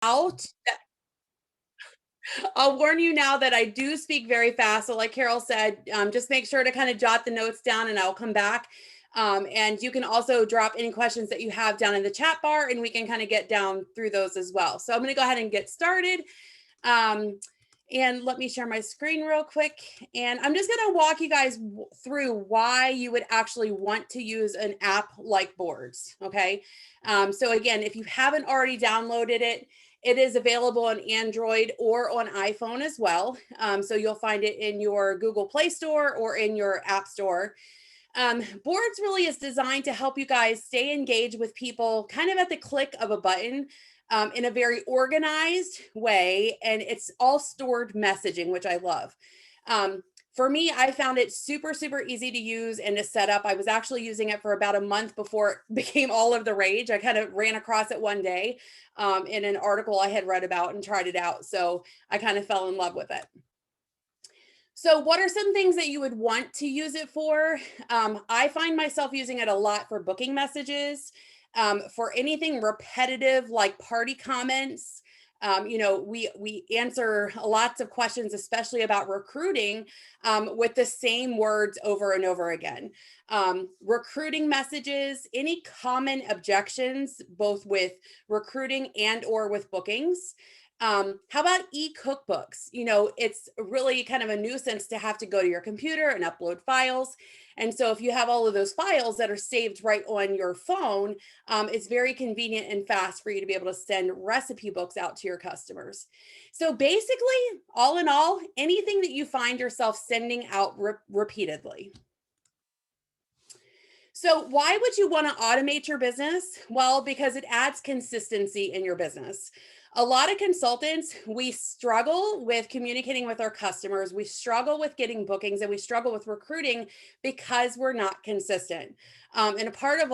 out. I'll warn you now that I do speak very fast. So, like Carol said, just make sure to kind of jot the notes down and I'll come back. And you can also drop any questions that you have down in the chat bar and we can kind of get down through those as well. So, I'm going to go ahead and get started. And let me share my screen real quick. And I'm just going to walk you guys through why you would actually want to use an app like Boards. Okay. So, again, if you haven't already downloaded it, it is available on Android or on iPhone as well. So you'll find it in your Google Play Store or in your App Store. Boards really is designed to help you guys stay engaged with people kind of at the click of a button in a very organized way. And it's all stored messaging, which I love. For me, I found it super, super easy to use and to set up. I was actually using it for about a month before it became all of the rage. I kind of ran across it one day in an article I had read about and tried it out. So I kind of fell in love with it. So what are some things that you would want to use it for? I find myself using it a lot for booking messages, for anything repetitive like party comments. We answer lots of questions, especially about recruiting, with the same words over and over again. Recruiting messages, any common objections, both with recruiting and or with bookings. How about e-cookbooks? It's really kind of a nuisance to have to go to your computer and upload files. And so if you have all of those files that are saved right on your phone, it's very convenient and fast for you to be able to send recipe books out to your customers. So basically, all in all, anything that you find yourself sending out repeatedly. So why would you want to automate your business? Well, because it adds consistency in your business. A lot of consultants, we struggle with communicating with our customers. We struggle with getting bookings and we struggle with recruiting because we're not consistent. And a part of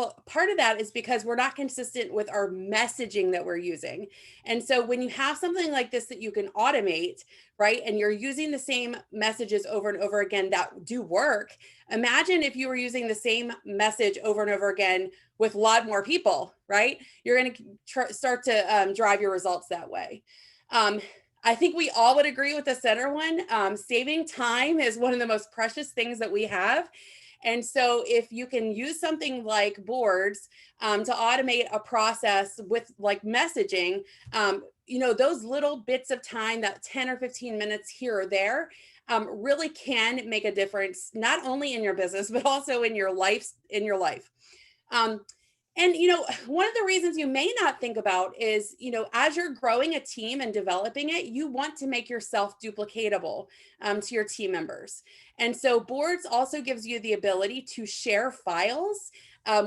that is because we're not consistent with our messaging that we're using. And so when you have something like this that you can automate, right, and you're using the same messages over and over again that do work, imagine if you were using the same message over and over again with a lot more people, right? You're going to start to drive your results that way. I think we all would agree with the center one. Saving time is one of the most precious things that we have. And so if you can use something like Boards to automate a process with like messaging, those little bits of time, that 10 or 15 minutes here or there, really can make a difference, not only in your business, but also in your life. And one of the reasons you may not think about is, as you're growing a team and developing it, you want to make yourself duplicatable to your team members. And so Boards also gives you the ability to share files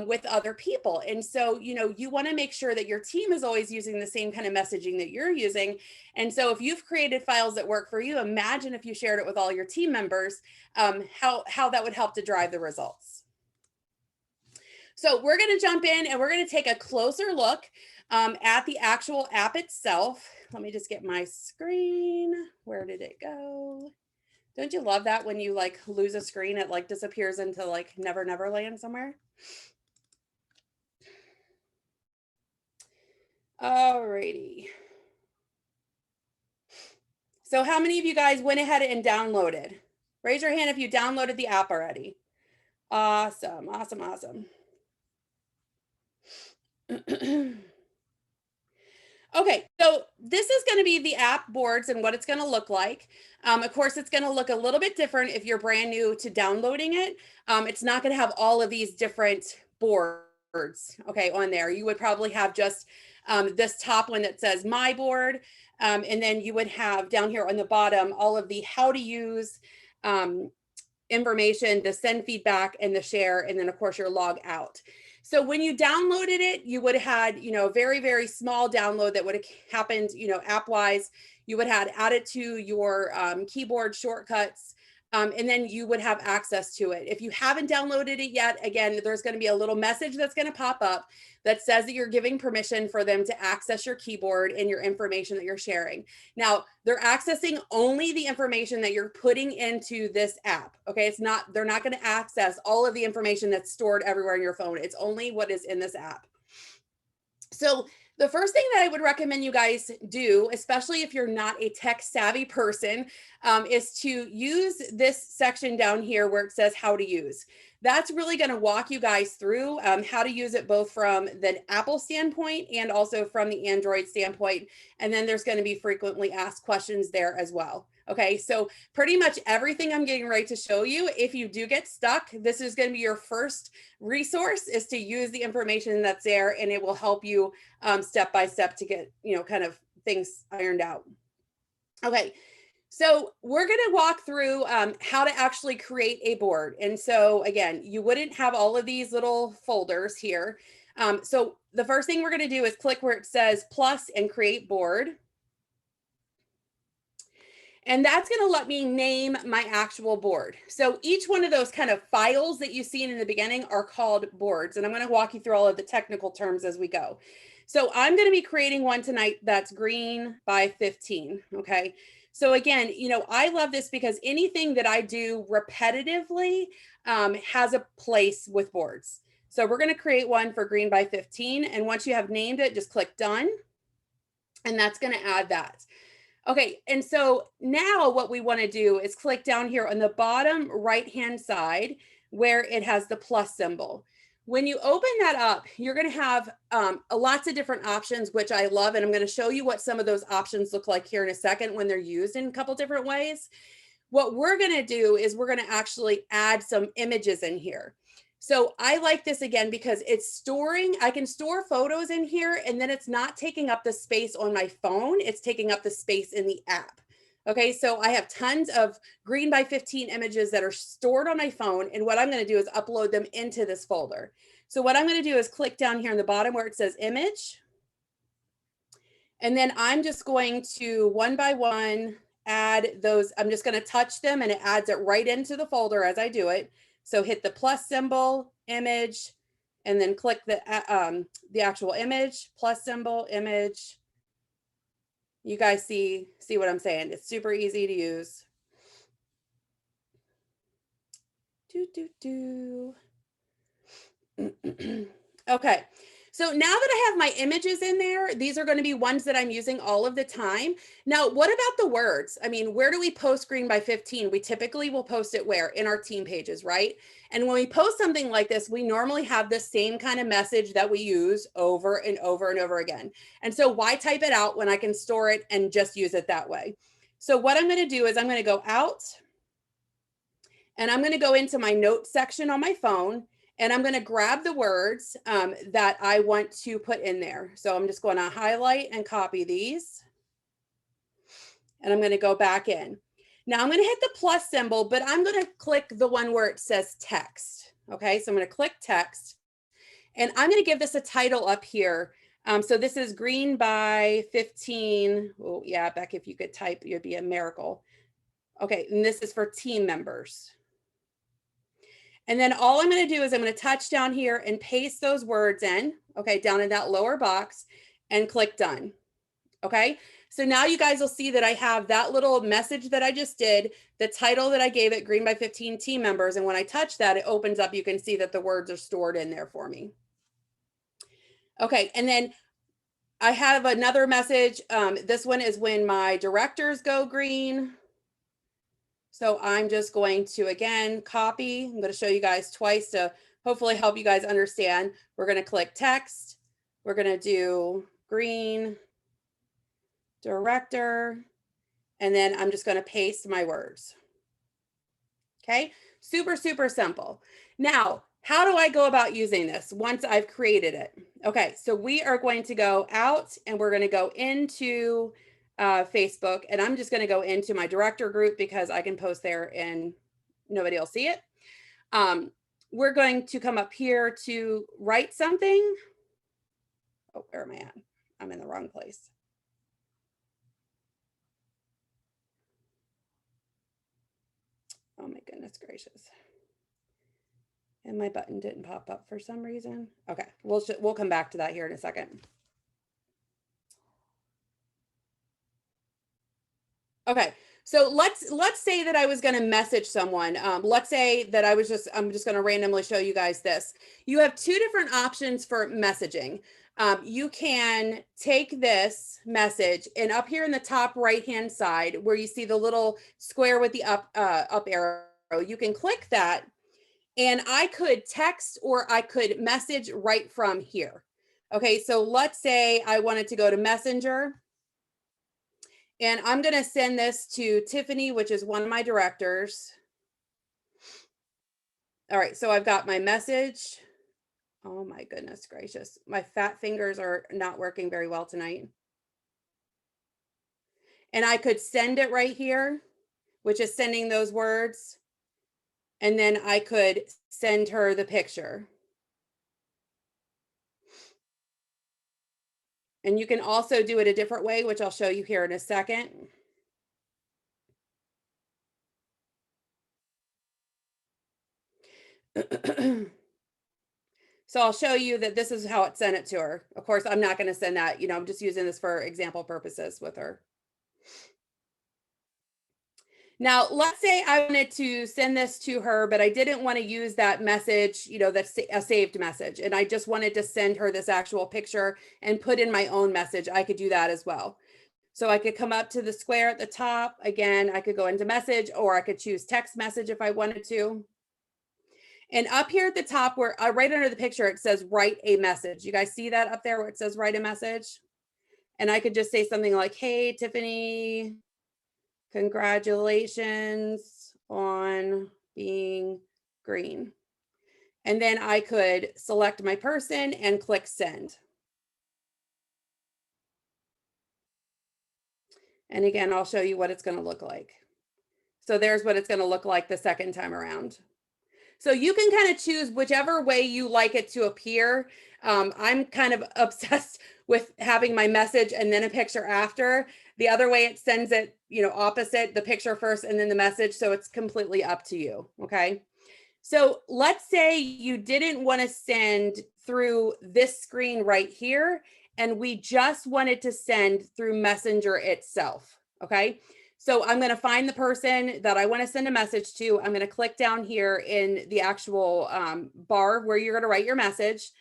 with other people. And so, you want to make sure that your team is always using the same kind of messaging that you're using. And so if you've created files that work for you, imagine if you shared it with all your team members, how that would help to drive the results. So we're going to jump in and we're going to take a closer look at the actual app itself. Let me just get my screen. Where did it go? Don't you love that when you like lose a screen, it like disappears into like Never Never Land somewhere? Alrighty. So how many of you guys went ahead and downloaded? Raise your hand if you downloaded the app already. Awesome, awesome, awesome. Okay, so this is going to be the app Boards and what it's going to look like. Of course, it's going to look a little bit different if you're brand new to downloading it. It's not going to have all of these different boards, okay, on there. You would probably have just this top one that says My Board, and then you would have down here on the bottom all of the how to use information, the send feedback, and the share, and then of course your log out. So when you downloaded it, you would have had, a very, very small download that would have happened, app-wise. You would have added to your keyboard shortcuts, and then you would have access to it. If you haven't downloaded it yet, again, there's going to be a little message that's going to pop up that says that you're giving permission for them to access your keyboard and your information that you're sharing. Now, they're accessing only the information that you're putting into this app. Okay, they're not going to access all of the information that's stored everywhere in your phone. It's only what is in this app. So The first thing that I would recommend you guys do, especially if you're not a tech savvy person, is to use this section down here where it says how to use. That's really going to walk you guys through how to use it both from the Apple standpoint and also from the Android standpoint. And then there's going to be frequently asked questions there as well. Okay, so pretty much everything I'm getting ready to show you, if you do get stuck, this is going to be your first resource, is to use the information that's there, and it will help you step by step to get, kind of things ironed out. Okay, so we're going to walk through how to actually create a board. And so again, you wouldn't have all of these little folders here. So the first thing we're going to do is click where it says plus and create board. And that's going to let me name my actual board. So each one of those kind of files that you've seen in the beginning are called boards. And I'm going to walk you through all of the technical terms as we go. So I'm going to be creating one tonight that's green by 15. Okay. So again, I love this because anything that I do repetitively has a place with boards. So we're going to create one for green by 15. And once you have named it, just click done. And that's going to add that. Okay, and so now what we want to do is click down here on the bottom right-hand side where it has the plus symbol. When you open that up, you're going to have lots of different options, which I love, and I'm going to show you what some of those options look like here in a second when they're used in a couple different ways. What we're going to do is we're going to actually add some images in here. So I like this again because it's storing, I can store photos in here and then it's not taking up the space on my phone. It's taking up the space in the app. Okay, so I have tons of green by 15 images that are stored on my phone. And what I'm going to do is upload them into this folder. So what I'm going to do is click down here in the bottom where it says image. And then I'm just going to one by one add those. I'm just going to touch them and it adds it right into the folder as I do it. So hit the plus symbol, image, and then click the actual image, plus symbol, image. You guys see what I'm saying? It's super easy to use. Okay. So now that I have my images in there, these are going to be ones that I'm using all of the time. Now, what about the words? I mean, where do we post green by 15? We typically will post it where? In our team pages, right? And when we post something like this, we normally have the same kind of message that we use over and over and over again. And so why type it out when I can store it and just use it that way? So what I'm going to do is I'm going to go out and I'm going to go into my notes section on my phone. And I'm going to grab the words that I want to put in there. So I'm just going to highlight and copy these. And I'm going to go back in. Now I'm going to hit the plus symbol, but I'm going to click the one where it says text. Okay, so I'm going to click text. And I'm going to give this a title up here. So this is green by 15. Oh, yeah, Beck, if you could type, it'd be a miracle. Okay, and this is for team members. And then all I'm going to do is I'm going to touch down here and paste those words in, okay, down in that lower box and click done. Okay, so now you guys will see that I have that little message that I just did, the title that I gave it, green by 15 team members. And when I touch that, it opens up. You can see that the words are stored in there for me. Okay, and then I have another message. This one is when my directors go green. So I'm just going to, again, copy. I'm going to show you guys twice to hopefully help you guys understand. We're going to click text. We're going to do green, director, and then I'm just going to paste my words. Okay, super, super simple. Now, how do I go about using this once I've created it? Okay, so we are going to go out and we're going to go into Facebook, and I'm just going to go into my director group because I can post there and nobody will see it. We're going to come up here to write something. Oh, where am I at? I'm in the wrong place. Oh my goodness gracious. And my button didn't pop up for some reason. Okay, we'll come back to that here in a second. Okay, so let's say that I was going to message someone. Let's say that I'm just going to randomly show you guys this. You have two different options for messaging. You can take this message, and up here in the top right hand side where you see the little square with the up arrow, you can click that, and I could text or I could message right from here. Okay, so let's say I wanted to go to Messenger, and I'm going to send this to Tiffany, which is one of my directors. All right, so I've got my message. Oh my goodness gracious. My fat fingers are not working very well tonight. And I could send it right here, which is sending those words. And then I could send her the picture. And you can also do it a different way, which I'll show you here in a second. So I'll show you that this is how it sent it to her. Of course, I'm not going to send that, I'm just using this for example purposes with her. Now, let's say I wanted to send this to her, but I didn't want to use that message, that's a saved message. And I just wanted to send her this actual picture and put in my own message. I could do that as well. So I could come up to the square at the top. Again, I could go into message, or I could choose text message if I wanted to. And up here at the top where right under the picture, it says write a message. You guys see that up there where it says write a message? And I could just say something like, hey, Tiffany, congratulations on being green. And then I could select my person and click send. And again, I'll show you what it's going to look like. So there's what it's going to look like the second time around. So you can kind of choose whichever way you like it to appear. I'm kind of obsessed with having my message and then a picture after. The other way, it sends it, opposite, the picture first and then the message. So it's completely up to you. Okay. So let's say you didn't want to send through this screen right here, and we just wanted to send through Messenger itself. Okay. So I'm going to find the person that I want to send a message to. I'm going to click down here in the actual bar where you're going to write your message.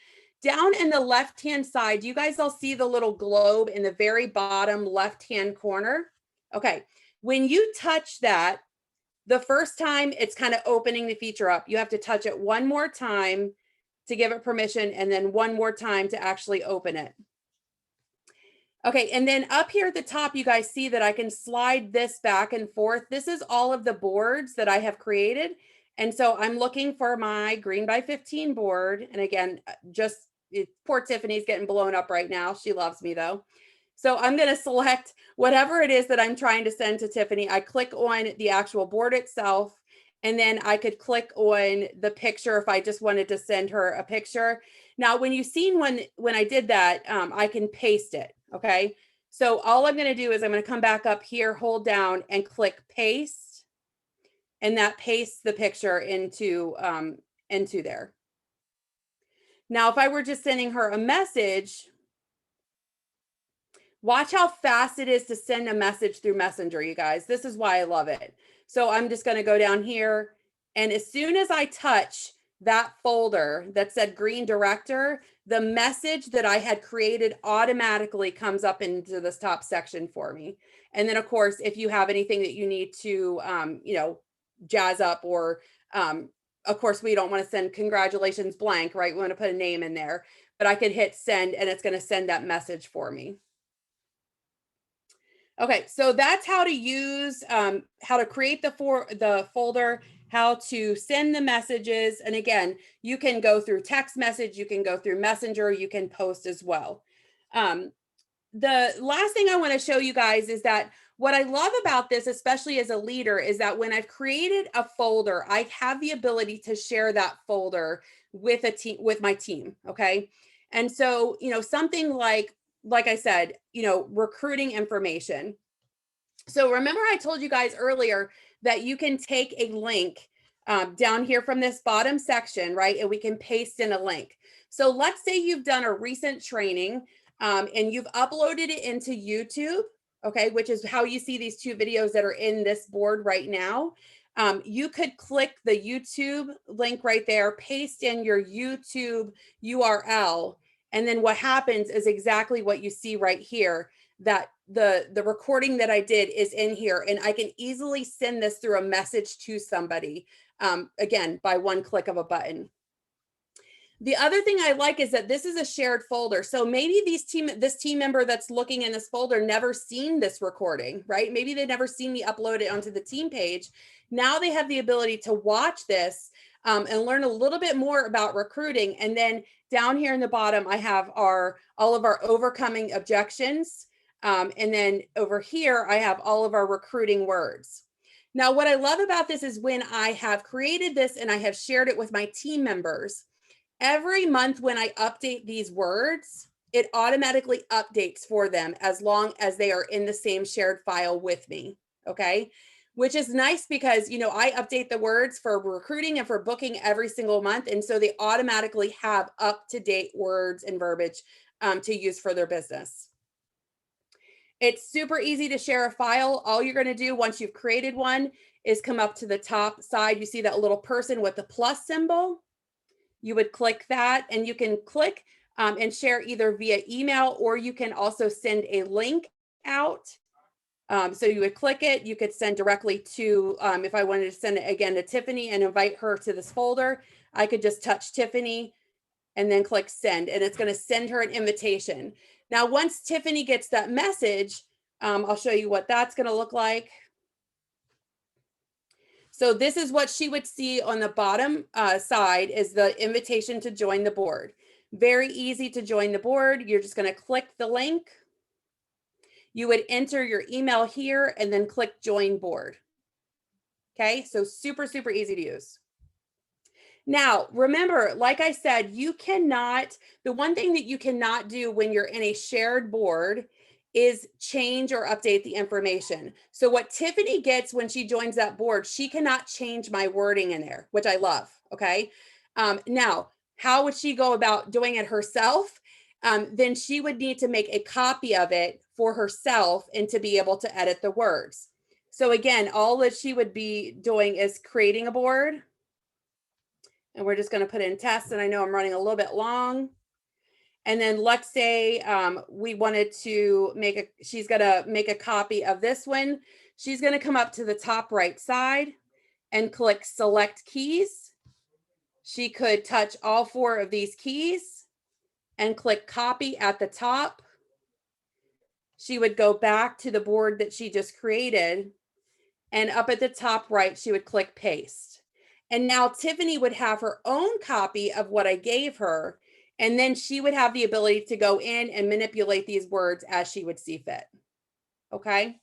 Down in the left-hand side, you guys all see the little globe in the very bottom left-hand corner. Okay. When you touch that, the first time it's kind of opening the feature up. You have to touch it one more time to give it permission, and then one more time to actually open it. Okay, and then up here at the top, you guys see that I can slide this back and forth. This is all of the boards that I have created. And so I'm looking for my green by 15 board. And again, poor Tiffany's getting blown up right now. She loves me though. So I'm going to select whatever it is that I'm trying to send to Tiffany. I click on the actual board itself, and then I could click on the picture if I just wanted to send her a picture. Now, when you've seen when I did that, I can paste it. Okay. So all I'm going to do is I'm going to come back up here, hold down and click paste. And that pastes the picture into there. Now, if I were just sending her a message, watch how fast it is to send a message through Messenger, you guys. This is why I love it. So I'm just going to go down here. And as soon as I touch that folder that said green director, the message that I had created automatically comes up into this top section for me. And then of course, if you have anything that you need to, jazz up, or of course, we don't want to send congratulations blank, right? We want to put a name in there, but I could hit send and it's going to send that message for me. Okay, so that's how to use, how to create the folder, how to send the messages. And again, you can go through text message, you can go through Messenger, you can post as well. The last thing I want to show you guys is that what I love about this, especially as a leader, is that when I've created a folder, I have the ability to share that folder with a team, with my team. Okay. And so, something like I said, recruiting information. So remember I told you guys earlier that you can take a link down here from this bottom section, right? And we can paste in a link. So let's say you've done a recent training and you've uploaded it into YouTube, okay, which is how you see these two videos that are in this board right now. You could click the YouTube link right there, paste in your YouTube URL, And then what happens is exactly what you see right here, that the recording that I did is in here, and I can easily send this through a message to somebody, again, by one click of a button. The other thing I like is that this is a shared folder. So maybe this team member that's looking in this folder never seen this recording, right? Maybe they've never seen me upload it onto the team page. Now they have the ability to watch this and learn a little bit more about recruiting. And then down here in the bottom, I have all of our overcoming objections. And then over here, I have all of our recruiting words. Now, what I love about this is when I have created this and I have shared it with my team members, every month when I update these words, it automatically updates for them as long as they are in the same shared file with me, okay? Which is nice because, you know, I update the words for recruiting and for booking every single month. And so they automatically have up-to-date words and verbiage to use for their business. It's super easy to share a file. All you're going to do once you've created one is come up to the top side. You see that little person with the plus symbol? You would click that, and you can click and share either via email, or you can also send a link out. So you would click it, you could send directly to, if I wanted to send it again to Tiffany and invite her to this folder, I could just touch Tiffany and then click send, and it's going to send her an invitation. Now, once Tiffany gets that message, I'll show you what that's going to look like. So this is what she would see on the bottom side is the invitation to join the board. Very easy to join the board. You're just going to click the link. You would enter your email here and then click join board. Okay, so super, super easy to use. Now, remember, like I said, the one thing that you cannot do when you're in a shared board is change or update the information. So what Tiffany gets when she joins that board, she cannot change my wording in there, which I love, okay? Now, how would she go about doing it herself? Then she would need to make a copy of it for herself and to be able to edit the words. So again, all that she would be doing is creating a board. And we're just going to put in test. And I know I'm running a little bit long. And then let's say we wanted to she's going to make a copy of this one. She's going to come up to the top right side and click select keys. She could touch all 4 of these keys and click copy at the top. She would go back to the board that she just created. And up at the top right, she would click paste. And now Tiffany would have her own copy of what I gave her. And then she would have the ability to go in and manipulate these words as she would see fit. Okay.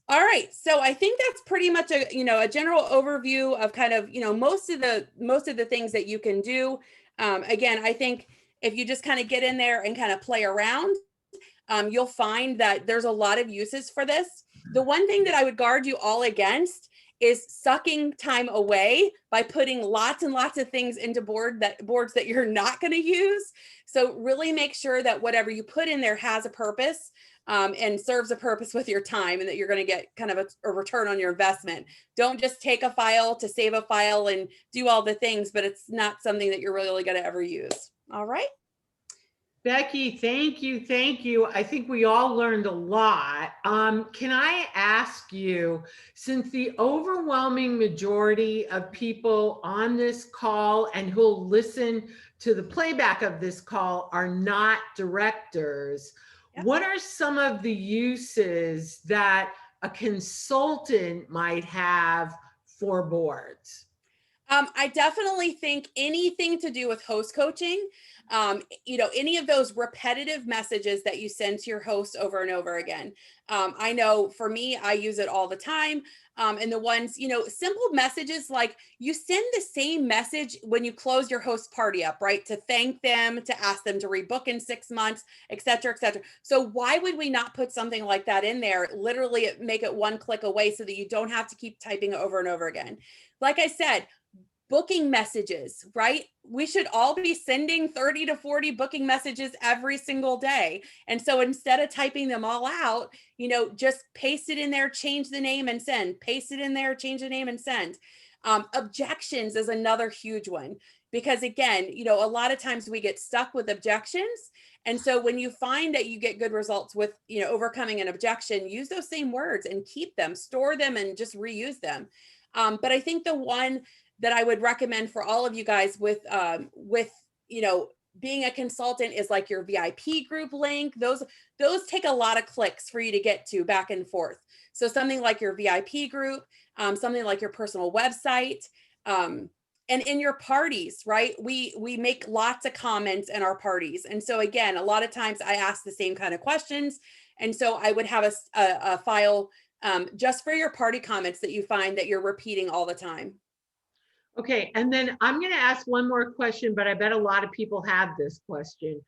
All right. So I think that's pretty much a general overview of kind of, most of the things that you can do. Again, I think if you just kind of get in there and kind of play around, you'll find that there's a lot of uses for this. The one thing that I would guard you all against is sucking time away by putting lots and lots of things into boards that you're not going to use. So really make sure that whatever you put in there has a purpose and serves a purpose with your time, and that you're going to get kind of a return on your investment. Don't just take a file to save a file and do all the things, but it's not something that you're really going to ever use. All right. Becky, thank you. Thank you. I think we all learned a lot. Can I ask you, since the overwhelming majority of people on this call and who'll listen to the playback of this call are not directors, yep, what are some of the uses that a consultant might have for boards? I definitely think anything to do with host coaching, any of those repetitive messages that you send to your host over and over again. I know for me, I use it all the time. And the ones, simple messages like you send the same message when you close your host party up, right? To thank them, to ask them to rebook in 6 months, et cetera, et cetera. So why would we not put something like that in there? Literally make it one click away so that you don't have to keep typing over and over again. Like I said, booking messages, right? We should all be sending 30 to 40 booking messages every single day. And so instead of typing them all out, just paste it in there, change the name and send, paste it in there, change the name and send. Objections is another huge one. because again, you know, a lot of times we get stuck with objections. And so when you find that you get good results with, you know, overcoming an objection, use those same words and keep them, store them, and just reuse them. But I think the one that I would recommend for all of you guys with, you know, being a consultant is like your VIP group link. Those take a lot of clicks for you to get to back and forth. So something like your VIP group, something like your personal website, and in your parties, right? We make lots of comments in our parties, and so again, a lot of times I ask the same kind of questions, and so I would have a file just for your party comments that you find that you're repeating all the time. Okay, and then I'm going to ask one more question, but I bet a lot of people have this question.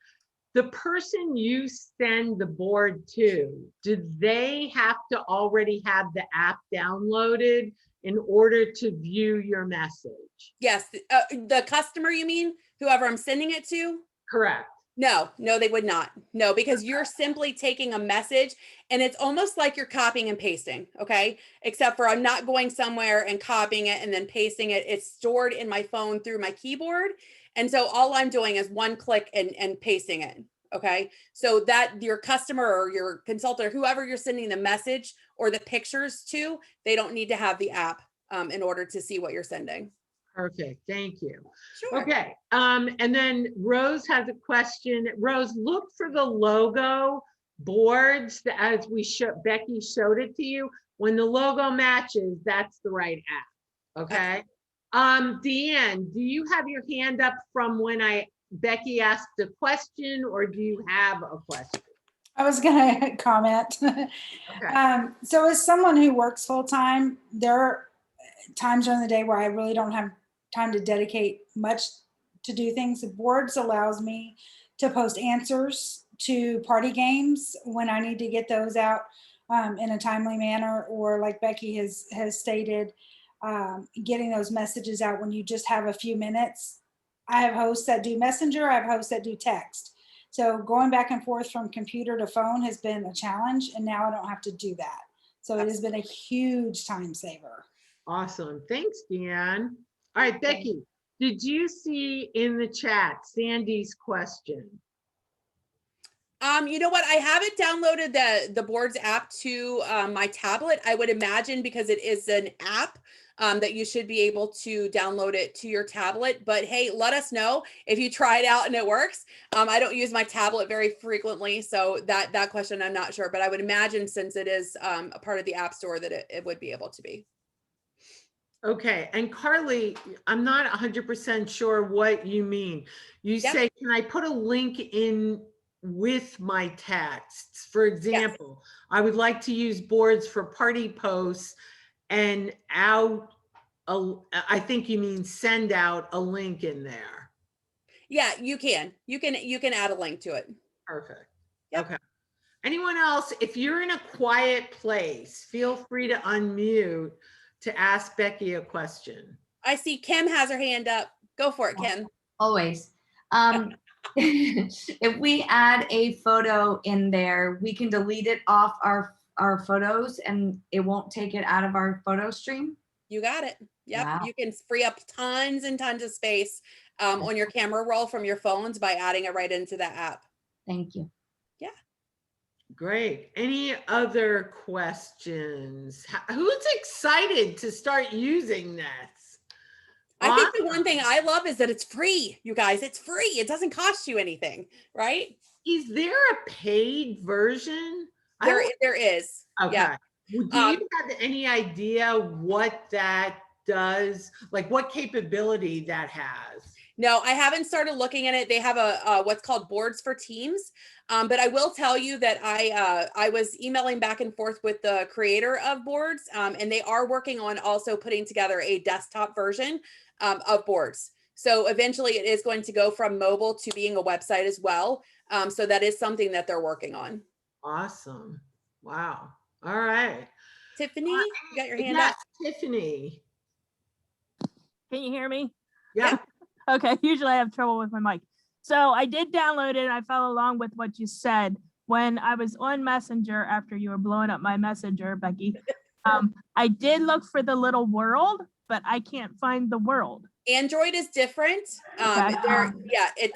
The person you send the board to, do they have to already have the app downloaded in order to view your message? Yes, the customer, you mean? Whoever I'm sending it to? Correct. No, they would not. No, because you're simply taking a message and it's almost like you're copying and pasting. Okay. Except for I'm not going somewhere and copying it and then pasting it. It's stored in my phone through my keyboard. And so all I'm doing is one click and pasting it. Okay. So that your customer or your consultant or whoever you're sending the message or the pictures to, they don't need to have the app in order to see what you're sending. Perfect. Thank you. Sure. Okay. And then Rose has a question. Rose, look for the logo boards as Becky showed it to you. When the logo matches, that's the right app. Okay. Deanne, do you have your hand up from when Becky asked a question, or do you have a question? I was going to comment. Okay. So as someone who works full time, there are times during the day where I really don't have time to dedicate much to do things. Boards allows me to post answers to party games when I need to get those out in a timely manner, or like Becky has stated, getting those messages out when you just have a few minutes. I have hosts that do messenger. I have hosts that do text. So going back and forth from computer to phone has been a challenge, and now I don't have to do that. So it has been a huge time saver. Awesome. Thanks, Deanne. All right, Becky, did you see in the chat Sandy's question? You know what? I haven't downloaded the Boards app to my tablet. I would imagine because it is an app that you should be able to download it to your tablet. But hey, let us know if you try it out and it works. I don't use my tablet very frequently, so that question I'm not sure. But I would imagine since it is a part of the App Store that it would be able to be. Okay, and Carly, I'm not 100% sure what you mean. You say, can I put a link in with my texts? For example, I would like to use boards for party posts and I think you mean send out a link in there. Yeah, you can add a link to it. Perfect. Yep. Okay. Anyone else, if you're in a quiet place, feel free to unmute to ask Becky a question. I see Kim has her hand up. Go for it, Kim. Always. If we add a photo in there, we can delete it off our photos and it won't take it out of our photo stream. You got it. Yep. Wow. You can free up tons and tons of space on your camera roll from your phones by adding it right into that app. Thank you. Yeah. Great. Any other questions? Who's excited to start using this? I think the one thing I love is that it's free, you guys. It's free. It doesn't cost you anything, right? Is there a paid version? There is. Okay. Yeah. Do you have any idea what that does? Like what capability that has? No, I haven't started looking at it. They have a what's called Boards for Teams. But I will tell you that I was emailing back and forth with the creator of Boards, and they are working on also putting together a desktop version of Boards. So eventually it is going to go from mobile to being a website as well. So that is something that they're working on. Awesome. Wow. All right. Tiffany, you got your hand up? Tiffany. Can you hear me? Yeah. Okay, usually I have trouble with my mic. So I did download it. I fell along with what you said. When I was on Messenger after you were blowing up my Messenger, Becky, I did look for the little world, but I can't find the world. Android is different. Okay.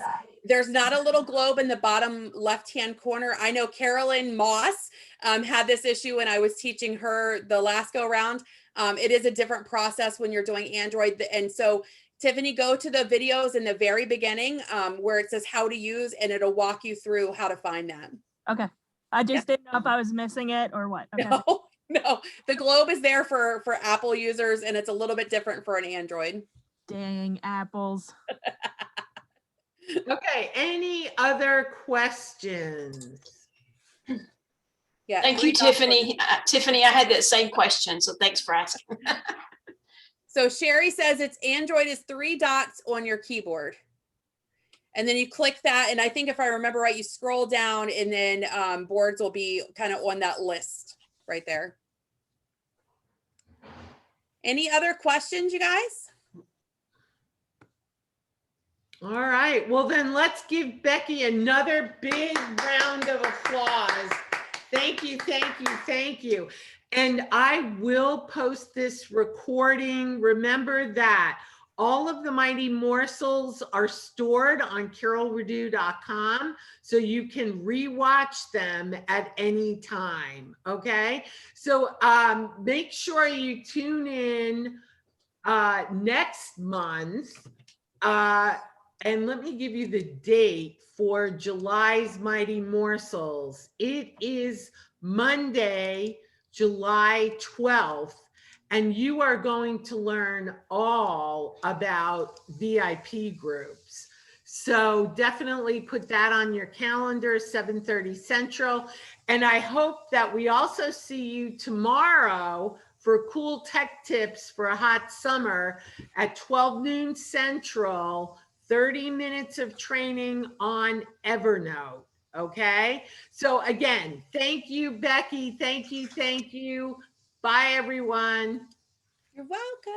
There's not a little globe in the bottom left-hand corner. I know Carolyn Moss had this issue when I was teaching her the last go round. It is a different process when you're doing Android. And so Tiffany, go to the videos in the very beginning where it says how to use, and it'll walk you through how to find that. Okay. I just didn't know if I was missing it or what. Okay. No, the globe is there for Apple users, and it's a little bit different for an Android. Dang apples. Okay, any other questions? Yeah. Thank you, Tiffany. Tiffany, I had that same question, so thanks for asking. So Sherry says it's Android is 3 dots on your keyboard. And then you click that, and I think if I remember right, you scroll down, and then boards will be kind of on that list right there. Any other questions, you guys? All right, well then let's give Becky another big round of applause. Thank you, thank you, thank you. And I will post this recording. Remember that all of the Mighty Morsels are stored on carolredu.com, so you can rewatch them at any time, okay? So make sure you tune in next month. And let me give you the date for July's Mighty Morsels. It is Monday, July 12th, and you are going to learn all about VIP groups. So definitely put that on your calendar, 7:30 Central. And I hope that we also see you tomorrow for cool tech tips for a hot summer at 12 noon Central, 30 minutes of training on Evernote. Okay. So again, thank you, Becky. Thank you. Thank you. Bye, everyone. You're welcome.